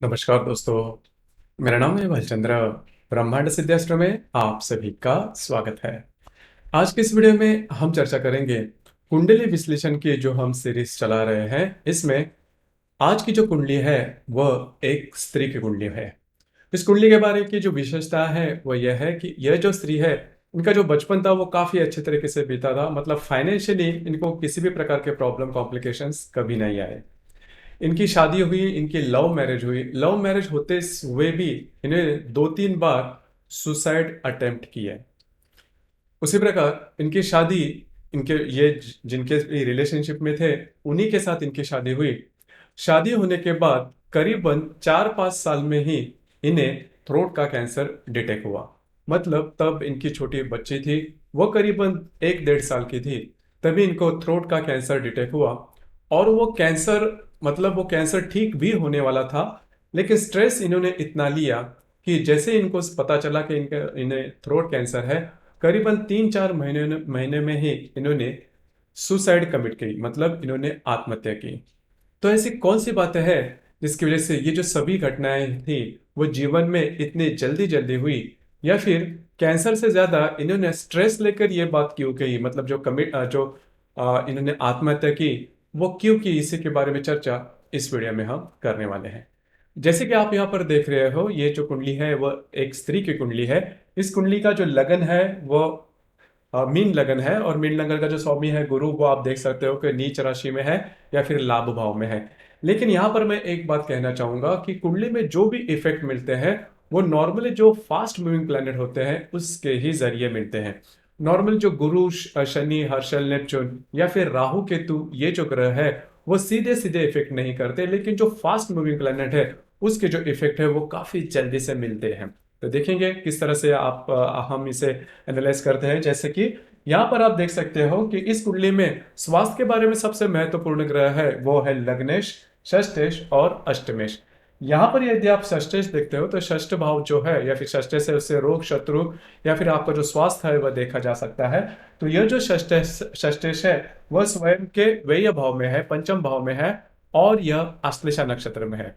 नमस्कार दोस्तों। मेरा नाम है भालचंद्र। ब्रह्मांड सिद्धास्त्र में आप सभी का स्वागत है। आज की इस वीडियो में हम चर्चा करेंगे कुंडली विश्लेषण की जो हम सीरीज चला रहे हैं। इसमें आज की जो कुंडली है वह एक स्त्री की कुंडली है। इस कुंडली के बारे की जो विशेषता है वह यह है कि यह जो स्त्री है, इनका जो बचपन था वो काफी अच्छे तरीके से बीता था। मतलब फाइनेंशियली इनको किसी भी प्रकार के प्रॉब्लम कॉम्प्लिकेशंस कभी नहीं आए। इनकी शादी हुई, इनकी लव मैरिज हुई। लव मैरिज होते हुए भी इन्हें 2-3 बार सुसाइड अटेम्प्ट किए। उसी प्रकार इनकी शादी, इनके ये जिनके रिलेशनशिप में थे उन्हीं के साथ इनकी शादी हुई। शादी होने के बाद करीबन 4-5 साल में ही इन्हें थ्रोट का कैंसर डिटेक्ट हुआ। मतलब तब इनकी छोटी बच्ची थी, वो करीबन 1-1.5 साल की थी, तभी इनको थ्रोट का कैंसर डिटेक्ट हुआ। और वो कैंसर, मतलब वो कैंसर ठीक भी होने वाला था, लेकिन स्ट्रेस इन्होंने इतना लिया कि जैसे इनको पता चला कि इन्हें थ्रोट कैंसर है, करीबन 3-4 महीने में ही इन्होंने सुसाइड कमिट की, मतलब इन्होंने आत्महत्या की। तो ऐसी कौन सी बातें हैं जिसकी वजह से ये जो सभी घटनाएं थी वो जीवन में इतनी जल्दी जल्दी हुई? या फिर कैंसर से ज्यादा इन्होंने स्ट्रेस लेकर ये बात क्यों कही, मतलब इन्होंने आत्महत्या की वो क्यों की? इसी के बारे में चर्चा इस वीडियो में हम करने वाले हैं। जैसे कि आप यहाँ पर देख रहे हो, ये जो कुंडली है वो एक स्त्री की कुंडली है। इस कुंडली का जो लगन है वो मीन लगन है, और मीन लगन का जो स्वामी है गुरु, वो आप देख सकते हो कि नीच राशि में है या फिर लाभ भाव में है। लेकिन यहाँ पर मैं एक बात कहना चाहूंगा कि कुंडली में जो भी इफेक्ट मिलते हैं वो नॉर्मली जो फास्ट मूविंग प्लैनेट होते हैं उसके ही जरिए मिलते हैं। नॉर्मल जो गुरु, शनि, हर्षल, नेपच्यून या फिर राहु केतु, ये जो ग्रह है वो सीधे सीधे इफेक्ट नहीं करते, लेकिन जो फास्ट मूविंग प्लैनेट है उसके जो इफेक्ट है वो काफी जल्दी से मिलते हैं। तो देखेंगे किस तरह से हम इसे एनालाइज करते हैं। जैसे कि यहाँ पर आप देख सकते हो कि इस कुंडली में स्वास्थ्य के बारे में सबसे महत्वपूर्ण ग्रह है वो है लग्नेश, षष्ठेश और अष्टमेश। यहाँ पर यदि आप षष्ठेश देखते हो तो षष्ठ भाव जो है या फिर षष्ठेश से उससे रोग, शत्रु या फिर आपका जो स्वास्थ्य है वह देखा जा सकता है। तो यह जो षष्ठेश षष्ठेश है वह स्वयं के व्यय भाव में है, पंचम भाव में है, और यह आश्लेषा नक्षत्र में है।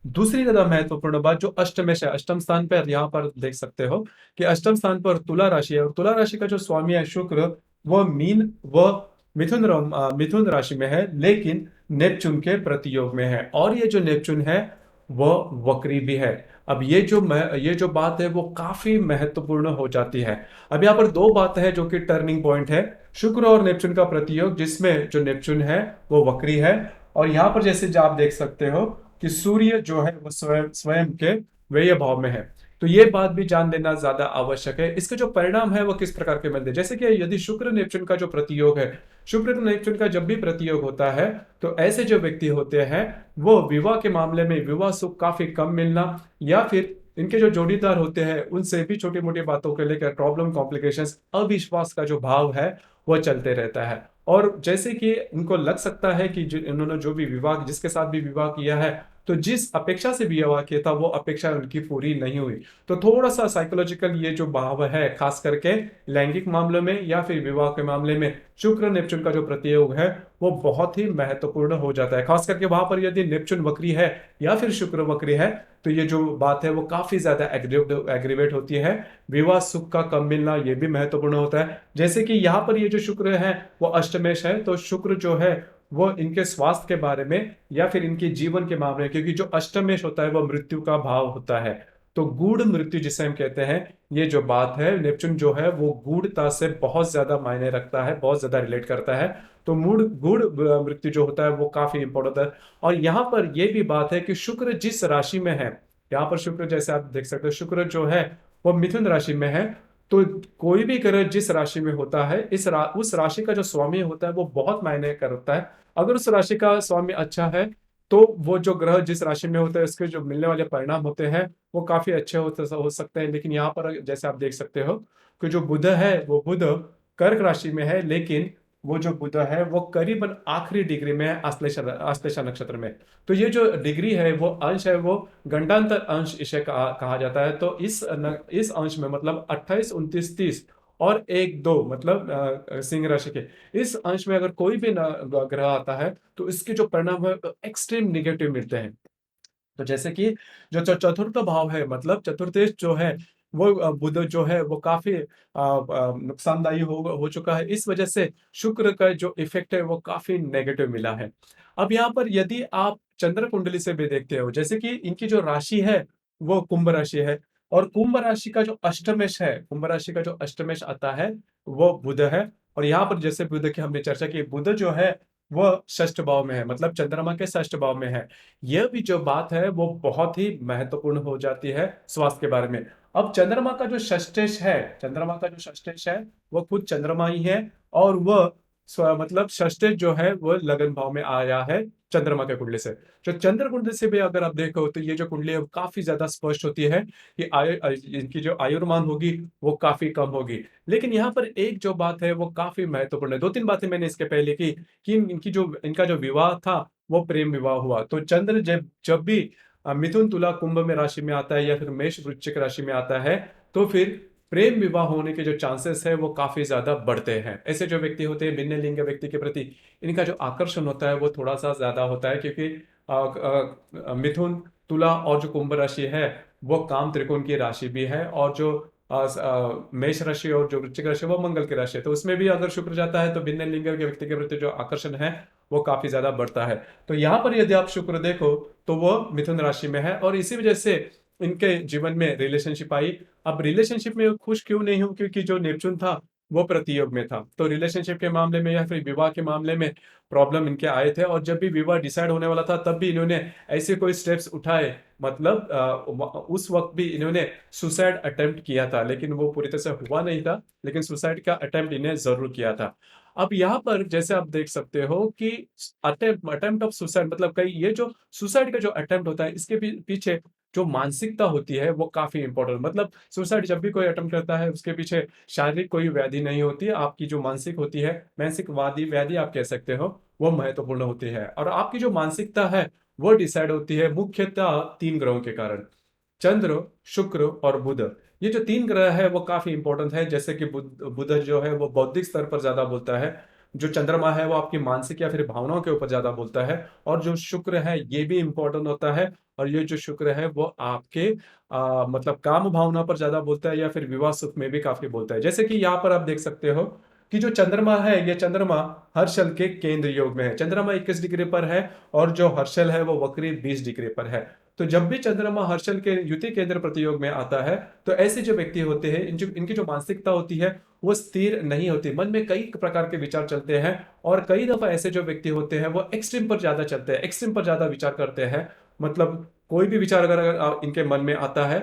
दूसरी ज्यादा महत्वपूर्ण बात जो अष्टमेश है, अष्टम स्थान पर यहाँ पर देख सकते हो कि अष्टम स्थान पर तुला राशि है, और तुला राशि का जो स्वामी है शुक्र, वह मीन व मिथुन राशि में है, लेकिन नेपच्यून के प्रतियोग में है। और ये जो नेपच्यून है वह वक्री भी है। अब ये जो बात है वो काफी महत्वपूर्ण हो जाती है। अब यहाँ पर दो बातें हैं जो कि टर्निंग पॉइंट है। शुक्र और नेपच्यून का प्रतियोग, जिसमें जो नेपच्यून है वो वक्री है। और यहाँ पर जैसे जो आप देख सकते हो कि सूर्य जो है वो स्वयं स्वयं के व्यय भाव में है। तो ये बात भी जान लेना ज्यादा आवश्यक है। इसके जो परिणाम है वो किस प्रकार के मिलते हैं, जैसे कि यदि शुक्र नेपच्यून का जो प्रतियोग है, शुक्र नेपच्यून का जब भी प्रतियोग होता है तो ऐसे जो व्यक्ति होते हैं वो विवाह के मामले में विवाह सुख काफी कम मिलना, या फिर इनके जो जोड़ीदार होते हैं उनसे भी छोटी मोटी बातों को लेकर प्रॉब्लम, कॉम्प्लिकेशंस, अविश्वास का जो भाव है वो चलते रहता है। और जैसे कि इनको लग सकता है कि इन्होंने जो भी विवाह, जिसके साथ भी विवाह किया है, तो जिस अपेक्षा से विवाह किया था वो अपेक्षा उनकी पूरी नहीं हुई। तो थोड़ा सा साइकोलॉजिकल ये जो भाव है, खास करके लैंगिक मामलों में या फिर विवाह के मामले में, शुक्र नेपच्यून का जो प्रतियोग है वो बहुत ही महत्वपूर्ण हो जाता है। खास करके वहां पर यदि नेपच्यून वक्री है या फिर शुक्र वक्री है तो ये जो बात है वो काफी ज्यादा एग्रीवेट होती है। विवाह सुख का कम मिलना ये भी महत्वपूर्ण होता है। जैसे कि यहाँ पर ये जो शुक्र है वो अष्टमेश है, तो शुक्र जो है वो इनके स्वास्थ्य के बारे में या फिर इनके जीवन के मामले में, क्योंकि जो अष्टमेश होता है वो मृत्यु का भाव होता है। तो गूढ़ मृत्यु जिसे हम कहते हैं, ये जो बात है, नेपच्यून जो है वो गूढ़ता से बहुत ज्यादा मायने रखता है, बहुत ज्यादा रिलेट करता है। तो मूड गूढ़ मृत्यु जो होता है वो काफी इंपॉर्टेंट है। और यहाँ पर यह भी बात है कि शुक्र जिस राशि में है, यहाँ पर शुक्र जैसे आप देख सकते हो शुक्र जो है वो मिथुन राशि में है। तो कोई भी ग्रह जिस राशि में होता है, उस राशि का जो स्वामी होता है वो बहुत मायने करता है। अगर उस राशि का स्वामी अच्छा है तो वो जो ग्रह जिस राशि में होता है उसके जो मिलने वाले परिणाम होते हैं वो काफी अच्छे हो सकते हैं। लेकिन यहाँ पर जैसे आप देख सकते हो कि जो बुध है वो बुध कर्क राशि में है, लेकिन वो जो बुध है वो करीबन आखिरी डिग्री में है आश्लेषा नक्षत्र में। तो ये जो डिग्री है वो अंश है वो गंडांतर अंश इसे कहा जाता है। तो इस अंश में मतलब 28, 29, 30 और 1, 2 मतलब सिंह राशि के इस अंश में अगर कोई भी ग्रह आता है तो इसके जो परिणाम है एक्सट्रीम निगेटिव मिलते हैं। तो जैसे कि जो चतुर्थ भाव है मतलब चतुर्थेश जो है वो बुध जो है वो काफी नुकसानदायी हो चुका है। इस वजह से शुक्र का जो इफेक्ट है वो काफी नेगेटिव मिला है। अब यहाँ पर यदि आप चंद्र कुंडली से भी देखते हो, जैसे कि इनकी जो राशि है वो कुंभ राशि है, और कुंभ राशि का जो अष्टमेश है, कुंभ राशि का जो अष्टमेश आता है वो बुध है। और यहाँ पर जैसे बुध की हमने चर्चा की, बुध जो है वो षष्ठ भाव में है, मतलब चंद्रमा के षष्ठ भाव में है। यह भी जो बात है वो बहुत ही महत्वपूर्ण हो जाती है स्वास्थ्य के बारे में। अब चंद्रमा का जो षष्ठेश है, चंद्रमा का जो षष्ठेश है वो खुद चंद्रमा ही है, और वह मतलब षष्ठेश जो है वो लगन भाव में आया है चंद्रमा के कुंडली से। जो चंद्र कुंडली से भी अगर आप देखो तो ये जो कुंडली है वो काफी ज्यादा स्पष्ट होती है कि इनकी जो आयुर्मान होगी वो काफी कम होगी। लेकिन यहाँ पर एक जो बात है वो काफी महत्वपूर्ण है, दो तीन बातें मैंने इसके पहले की कि इनका जो विवाह था वो प्रेम विवाह हुआ। तो चंद्र जब जब भी मिथुन तुला कुंभ में राशि में आता है या फिर मेष वृश्चिक राशि में आता है, तो फिर प्रेम विवाह होने के जो चांसेस है वो काफी ज्यादा बढ़ते हैं। ऐसे जो व्यक्ति होते हैं भिन्न लिंग व्यक्ति के प्रति इनका जो आकर्षण होता है वो थोड़ा सा ज्यादा होता है, क्योंकि मिथुन तुला और जो कुंभ राशि है वो काम त्रिकोण की राशि भी है, और जो मेष राशि और जो वृश्चिक राशि है वो मंगल की राशि है। तो उसमें भी अगर शुक्र जाता है तो भिन्न लिंग के व्यक्ति के प्रति जो आकर्षण है वो काफी ज्यादा बढ़ता है। तो यहाँ पर यदि आप शुक्र देखो तो वो मिथुन राशि में है, और इसी वजह से इनके जीवन में रिलेशनशिप आई। अब रिलेशनशिप में खुश क्यों नहीं हूं, क्योंकि जो नेपच्यून था वो प्रतियोग में था, तो रिलेशनशिप के मामले में या फिर विवाह के मामले में प्रॉब्लम इनके आए थे। और जब भी विवाह डिसाइड होने वाला था तब भी इन्होंने ऐसे कोई स्टेप्स उठाए, मतलब उस वक्त भी इन्होंने सुसाइड अटेम्प्ट किया था, लेकिन वो पूरी तरह से हुआ नहीं था, लेकिन सुसाइड का अटेम्प्ट इन्हें जरूर किया था। अब यहाँ पर जैसे आप देख सकते हो कि अटेम्प्ट ऑफ सुसाइड मतलब कई ये जो सुसाइड का जो अटेम्प्ट होता है इसके पीछे जो मानसिकता होती है वो काफी इंपॉर्टेंट, मतलब सुसाइड जब भी कोई अटेम्प्ट करता है उसके पीछे शारीरिक कोई व्याधि नहीं होती है, आपकी जो मानसिक होती है, मानसिक वादी व्याधि आप कह सकते हो, वो महत्वपूर्ण होती है। और आपकी जो मानसिकता है वो डिसाइड होती है मुख्यतः तीन ग्रहों के कारण, चंद्र, शुक्र और बुध। ये जो तीन ग्रह है वो काफी इंपॉर्टेंट है। जैसे कि बुध जो है वो बौद्धिक स्तर पर ज्यादा बोलता है, जो चंद्रमा है वो आपकी मानसिक या फिर भावनाओं के ऊपर ज्यादा बोलता है, और जो शुक्र है ये भी इंपॉर्टेंट होता है। और ये जो शुक्र है वो आपके मतलब काम भावना पर ज्यादा बोलता है या फिर विवाह सुख में भी काफी बोलता है। जैसे कि यहाँ पर आप देख सकते हो कि जो चंद्रमा है ये चंद्रमा हर्षल के केंद्र योग में है, चंद्रमा 21 डिग्री पर है, और जो हर्षल है वो वक्री 20 डिग्री पर है। तो जब भी चंद्रमा हर्षल के युति केंद्र प्रतियोग में आता है तो ऐसे जो व्यक्ति होते हैं इनकी जो मानसिकता होती है वो स्थिर नहीं होती, मन में कई प्रकार के विचार चलते हैं। और कई दफा ऐसे जो व्यक्ति होते हैं वो एक्सट्रीम पर ज्यादा चलते हैं, एक्सट्रीम पर ज्यादा विचार करते हैं। मतलब कोई भी विचार अगर इनके मन में आता है,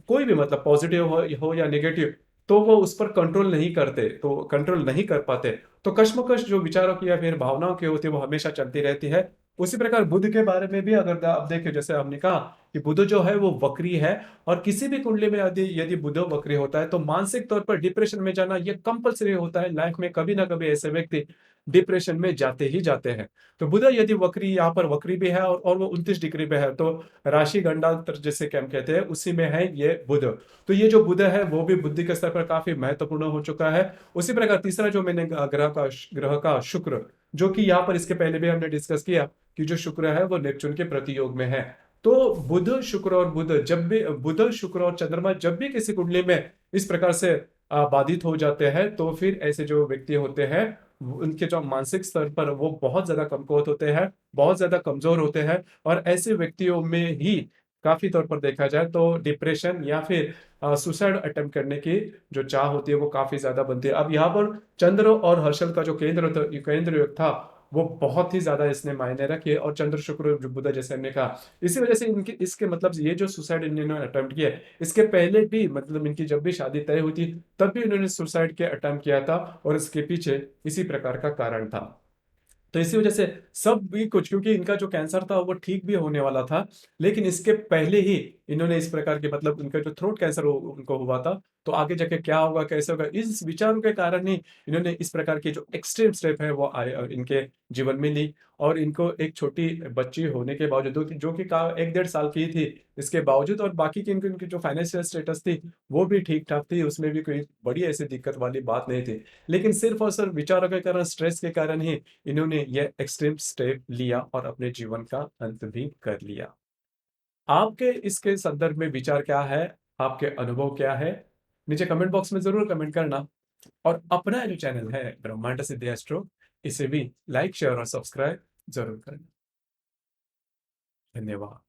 कोई भी मतलब पॉजिटिव हो या नेगेटिव, तो वो उस पर कंट्रोल नहीं करते, तो कंट्रोल नहीं कर पाते। तो कश्मकश जो विचारों की या फिर भावनाओं की होती है वो हमेशा चलती रहती है। उसी प्रकार बुध के बारे में भी अगर आप देखें, जैसे हमने कहा कि बुध जो है वो वक्री है, और किसी भी कुंडली में यदि यदि बुध वक्री होता है तो मानसिक तौर पर डिप्रेशन में जाना ये कंपलसरी होता है। लाइफ में कभी ना कभी ऐसे व्यक्ति डिप्रेशन में जाते ही जाते हैं। तो बुध यदि वक्री यहाँ पर वक्री भी है और वो 29 डिग्री पे है, तो राशि गंडांतर जिसे क्या हम कहते हैं उसी में है ये बुध। तो ये जो बुध है वो भी बुद्धि के स्तर पर काफी महत्वपूर्ण हो चुका है। उसी प्रकार तीसरा जो मैंने ग्रह का शुक्र, जो कि यहाँ पर इसके पहले भी हमने डिस्कस किया कि जो शुक्र है वो नेपच्यून के प्रतियोग में है। तो बुध शुक्र और बुध जब भी बुध शुक्र और चंद्रमा जब भी किसी कुंडली में इस प्रकार से बाधित हो जाते हैं तो फिर ऐसे जो व्यक्ति होते हैं उनके जो मानसिक स्तर पर वो बहुत ज्यादा कमकुवत होते हैं, बहुत ज्यादा कमजोर होते हैं। और ऐसे व्यक्तियों में ही काफी तौर पर देखा जाए तो डिप्रेशन या फिर सुसाइड अटेम्प्ट करने की जो चाह होती है वो काफी ज्यादा बनती है। अब यहाँ पर चंद्र और हर्षल का जो केंद्र योग था वो बहुत ही ज्यादा इसने मायने रखे, और चंद्र शुक्र जो बुध जैसे हमने कहा, इसी वजह से इनके इसके मतलब ये जो सुसाइड इन्होंने अटेम्प्ट किया है, इसके पहले भी मतलब इनकी जब भी शादी तय हुई थी तब भी इन्होंने सुसाइड के अटेम्प्ट किया था, और इसके पीछे इसी प्रकार का कारण था। तो इसी वजह से सब भी कुछ, क्योंकि इनका जो कैंसर था वो ठीक भी होने वाला था, लेकिन इसके पहले ही इन्होंने इस प्रकार के मतलब इनका जो थ्रोट कैंसर उनको हुआ था, तो आगे जाके क्या होगा कैसे होगा इस विचारों के कारण ही इन्होंने इस प्रकार की जो एक्सट्रीम स्टेप है वो इनके जीवन में ली। और इनको एक छोटी बच्ची होने के बावजूद जो कि 1 डेढ़ साल की थी, इसके बावजूद, और बाकी की इनकी इनकी जो फाइनेंशियल स्टेटस थी वो भी ठीक ठाक थी, उसमें भी कोई बड़ी ऐसी दिक्कत वाली बात नहीं थी। लेकिन सिर्फ और सिर्फ विचारों के कारण, स्ट्रेस के कारण ही इन्होंने यह एक्सट्रीम स्टेप लिया और अपने जीवन का अंत भी कर लिया। आपके इसके संदर्भ में विचार क्या है? आपके अनुभव क्या है? नीचे कमेंट बॉक्स में ज़रूर कमेंट करना और अपना जो चैनल है ब्रह्मांड सिद्धि एस्ट्रो, इसे भी लाइक, शेयर और सब्सक्राइब ज़रूर करना। धन्यवाद।